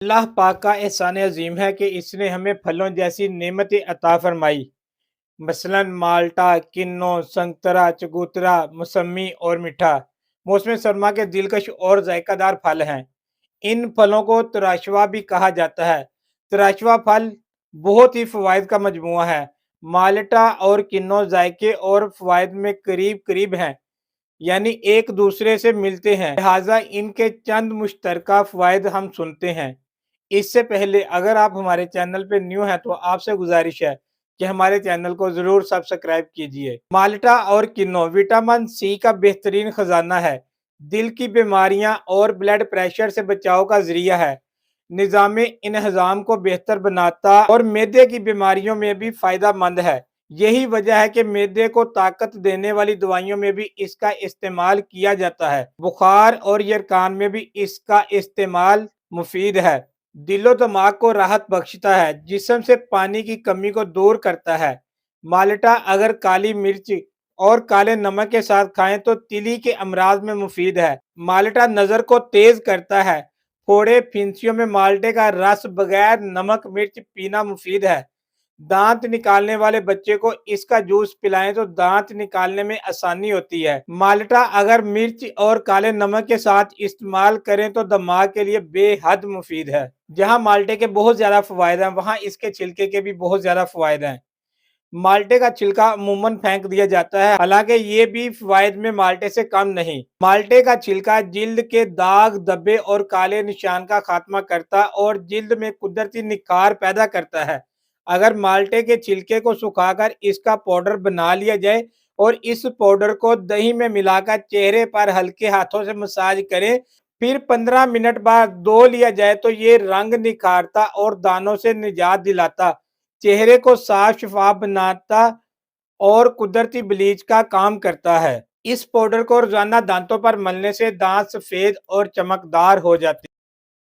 अल्लाह पाक का एहसान अजीम है कि इसने हमें फलों जैसी नेमतें अता फरमाई। मसलन माल्टा, किन्नू, संतरा, चकोतरा, मौसमी और मीठा मौसम सरमा के दिलकश और जायकादार फल हैं। इन फलों को तराशवा भी कहा जाता है। तराशवा फल बहुत ही फवायद का मजमुआ है। माल्टा और किन्नू जायके और फवायद में करीब करीब हैं, यानी एक दूसरे से मिलते हैं, लिहाजा इनके चंद मुश्तरका फवायद हम सुनते हैं। इससे पहले अगर आप हमारे चैनल पे न्यू हैं तो आपसे गुजारिश है कि हमारे चैनल को जरूर सब्सक्राइब कीजिए। माल्टा और किन्नू विटामिन सी का बेहतरीन खजाना है। दिल की बीमारियां और ब्लड प्रेशर से बचाव का जरिया है। निज़ाम इन्हजाम को बेहतर बनाता और मैदे की बीमारियों में भी फायदा मंद है। यही वजह है कि मैदे को ताकत देने वाली दवाइयों में भी इसका इस्तेमाल किया जाता है। बुखार और यरकान में भी इसका इस्तेमाल मुफीद है। दिलो दिमाग को राहत बख्शता है, जिस्म से पानी की कमी को दूर करता है। माल्टा अगर काली मिर्च और काले नमक के साथ खाएं तो तिली के अमराज में मुफीद है। माल्टा नजर को तेज करता है। फोड़े फिंसियों में माल्टे का रस बगैर नमक मिर्च पीना मुफीद है। दांत निकालने वाले बच्चे को इसका जूस पिलाएं तो दांत निकालने में आसानी होती है। माल्टा अगर मिर्च और काले नमक के साथ इस्तेमाल करें तो दिमाग के लिए बेहद मुफीद है। जहां माल्टे के बहुत ज्यादा फवायद हैं, वहां इसके छिलके के भी बहुत ज्यादा फवायद हैं। माल्टे का छिलका अमूमन फेंक दिया जाता है, हालांकि ये भी फवायद में माल्टे से कम नहीं। माल्टे का छिलका जिल्द के दाग, धब्बे और काले निशान का खात्मा करता और जिल्द में कुदरती निखार पैदा करता है। अगर माल्टे के छिलके को सुखाकर इसका पाउडर बना लिया जाए और इस पाउडर को दही में मिलाकर चेहरे पर हल्के हाथों से मसाज करें, फिर 15 मिनट बाद धो लिया जाए तो ये रंग निखारता और दानों से निजात दिलाता, चेहरे को साफ शफाफ बनाता और कुदरती ब्लीच का काम करता है। इस पाउडर को रोजाना दांतों पर मलने से दांत सफेद और चमकदार हो जाते हैं।